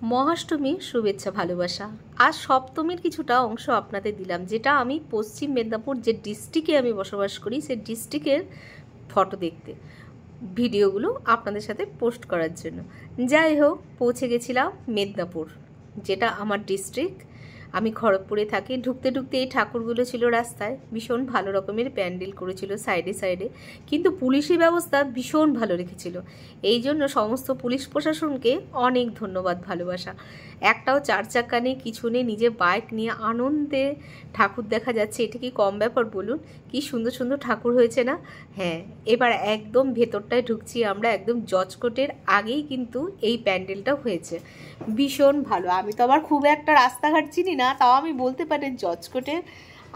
মহাষ্টমীর শুভেচ্ছা ভালোবাসা। আজ সপ্তমীর কিছুটা অংশ আপনাদের দিলাম, যেটা আমি পশ্চিম মেদিনীপুর যে ডিস্ট্রিক্টে আমি বসবাস করি সেই ডিস্ট্রিক্টের ফটো দেখতে, ভিডিওগুলো আপনাদের সাথে পোস্ট করার জন্য। যাই হোক, পৌঁছে গেছিলাম মেদিনীপুর, যেটা আমার ডিস্ট্রিক্ট। আমি খড়গপুরে থাকি। ঢুকতে ঢুকতে এই ঠাকুরগুলো ছিল রাস্তায়, ভীষণ ভালো রকমের প্যান্ডেল করেছিল সাইডে সাইডে, কিন্তু পুলিশি ব্যবস্থা ভীষণ ভালো রেখেছিল। এই জন্য সমস্ত পুলিশ প্রশাসনকে অনেক ধন্যবাদ, ভালোবাসা। একটাও চার চাক্কা নেই, কিছু নেই, নিজে বাইক নিয়ে আনন্দে ঠাকুর দেখা যাচ্ছে। এটা কি কম ব্যাপার বলুন? কি সুন্দর সুন্দর ঠাকুর হয়েছে না? হ্যাঁ, এবার একদম ভেতরটায় ঢুকছি আমরা। একদম জজকোর্টের আগেই কিন্তু এই প্যান্ডেলটা হয়েছে, ভীষণ ভালো। আমি তো আবার খুব একটা রাস্তাঘাট চিনি না, তাও আমি বলতে পারি জজকোর্টের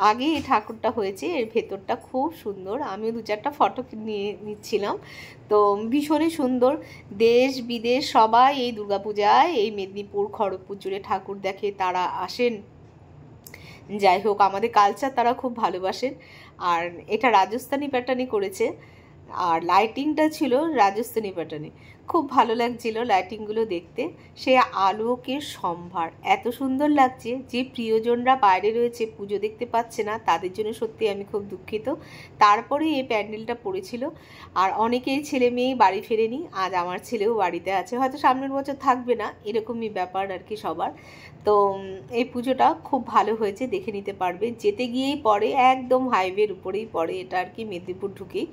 আগে এই ঠাকুরটা হয়েছে। এর ভেতরটা খুব সুন্দর। আমিও দু চারটা ফটো নিয়ে নিচ্ছিলাম, তো ভীষণই সুন্দর। দেশ বিদেশ সবাই এই দুর্গাপূজায় এই মেদিনীপুর খড়গপুর জুড়ে ঠাকুর দেখে, তারা আসেন। যাই হোক, আমাদের কালচার তারা খুব ভালোবাসেন। আর এটা রাজস্থানি প্যাটার্নে করেছে, আর লাইটিংটা ছিল রাজস্থানি প্যাটার্নে। খুব ভালো লাগছিল লাইটিংগুলো দেখতে। সে আলোকের সম্ভার এত সুন্দর লাগছে যে প্রিয়জনরা বাইরে রয়েছে, পুজো দেখতে পাচ্ছে না, তাদের জন্য সত্যি আমি খুব দুঃখিত। তারপরে এই প্যান্ডেলটা পড়েছিল, আর অনেকেই ছেলে মেয়ে বাড়ি ফেরেনি। আজ আমার ছেলেও বাড়িতে আছে, হয়তো সামনের বছর থাকবে না, এরকমই ব্যাপার আর কি সবার। তো এই পুজোটা খুব ভালো হয়েছে, দেখে নিতে পারবে। যেতে গিয়েই পড়ে, একদম হাইওয়ের উপরেই পড়ে এটা আর কি, মেদিনীপুর ঢুকেই।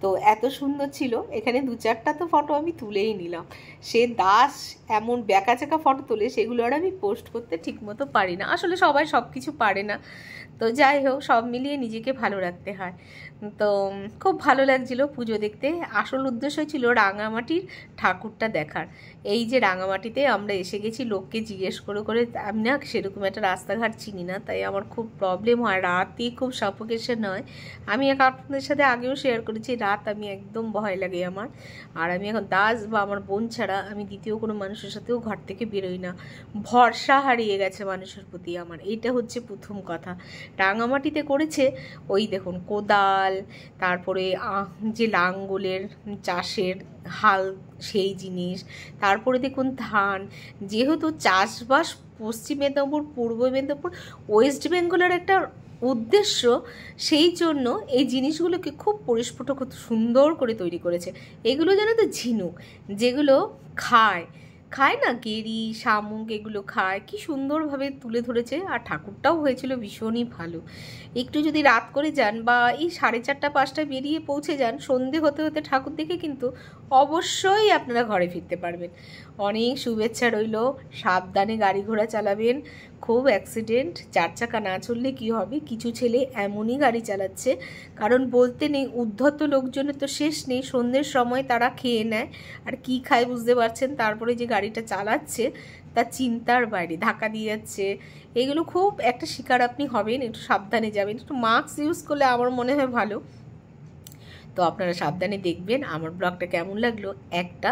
তো এত সুন্দর ছিল। এখানে দু চারটা তো ফটো আমি তুলেই নিলাম। সে দাস এমন ব্যাকাচাকা ফটো তোলে, সেগুলো আর আমি পোস্ট করতে ঠিকমতো পারি না। আসলে সবাই সব কিছু পারে না। তো যাই হোক, সব মিলিয়ে নিজেকে ভালো রাখতে হয়। তো খুব ভালো লাগছিল পুজো দেখতে। আসল উদ্দেশ্য ছিল রাঙামাটির ঠাকুরটা দেখার। এই যে রাঙামাটিতে আমরা এসে গেছি, লোককে জিজ্ঞেস করে করে, আমি না সেরকম একটা রাস্তাঘাট চিনি না, তাই আমার খুব প্রবলেম হয়। রাতে খুব সাফোকেশন হয়। আমি আপনাদের সাথে আগেও শেয়ার করেছি, রাত আমি একদম ভয় লাগে আমার। আর আমি এখন দাস বা আমার বোন ছাড়া আমি দ্বিতীয় কোনো মানুষের সাথেও ঘর থেকে বেরোই না। ভরসা হারিয়ে গেছে মানুষের প্রতি আমার, এইটা হচ্ছে প্রথম কথা। রাঙামাটিতে করেছে ওই দেখুন কোদাল, তারপরে যে লাঙ্গলের চাষের হাল সেই জিনিস, তারপরে দেখুন ধান। যেহেতু চাষবাস পশ্চিম মেদিনীপুর, পূর্ব মেদিনীপুর, ওয়েস্ট বেঙ্গলের একটা উদ্দেশ্য, সেই জন্য এই জিনিসগুলোকে খুব পরিস্ফুট, খুব সুন্দর করে তৈরি করেছে। এগুলো জানো তো ঝিনুক, যেগুলো খায় না, গেরি শামুক এগুলো খায়, কি সুন্দরভাবে তুলে ধরেছে। আর ঠাকুরটাও হয়েছিল ভীষণই ভালো। একটু যদি রাত করে যান বা এই 4:30 5টায় বেরিয়ে পৌঁছে যান, সন্ধে হতে হতে ঠাকুর দেখে কিন্তু অবশ্যই আপনারা ঘরে ফিরতে পারবেন। অনেক শুভেচ্ছা রইল। সাবধানে গাড়ি ঘোড়া চালাবেন, খুব অ্যাক্সিডেন্ট। 4 চাকা না চললে কী হবে? কিছু ছেলে এমনই গাড়ি চালাচ্ছে, কারণ বলতে নেই, উদ্ধত লোকজনের তো শেষ নেই। সন্ধ্যের সময় তারা খেয়ে নেয়, আর কি খায় বুঝতে পারছেন। তারপরে যে গাড়িটা চালাচ্ছে তা চিন্তার বাইরে, ধাক্কা দিয়ে যাচ্ছে। এগুলো খুব একটা শিকার আপনি হবেন, একটু সাবধানে যাবেন। একটু মাস্ক ইউজ করলে আমার মনে হয় ভালো। তো আপনারা সাবধানে দেখবেন। আমার ব্লগটা কেমন লাগলো একটা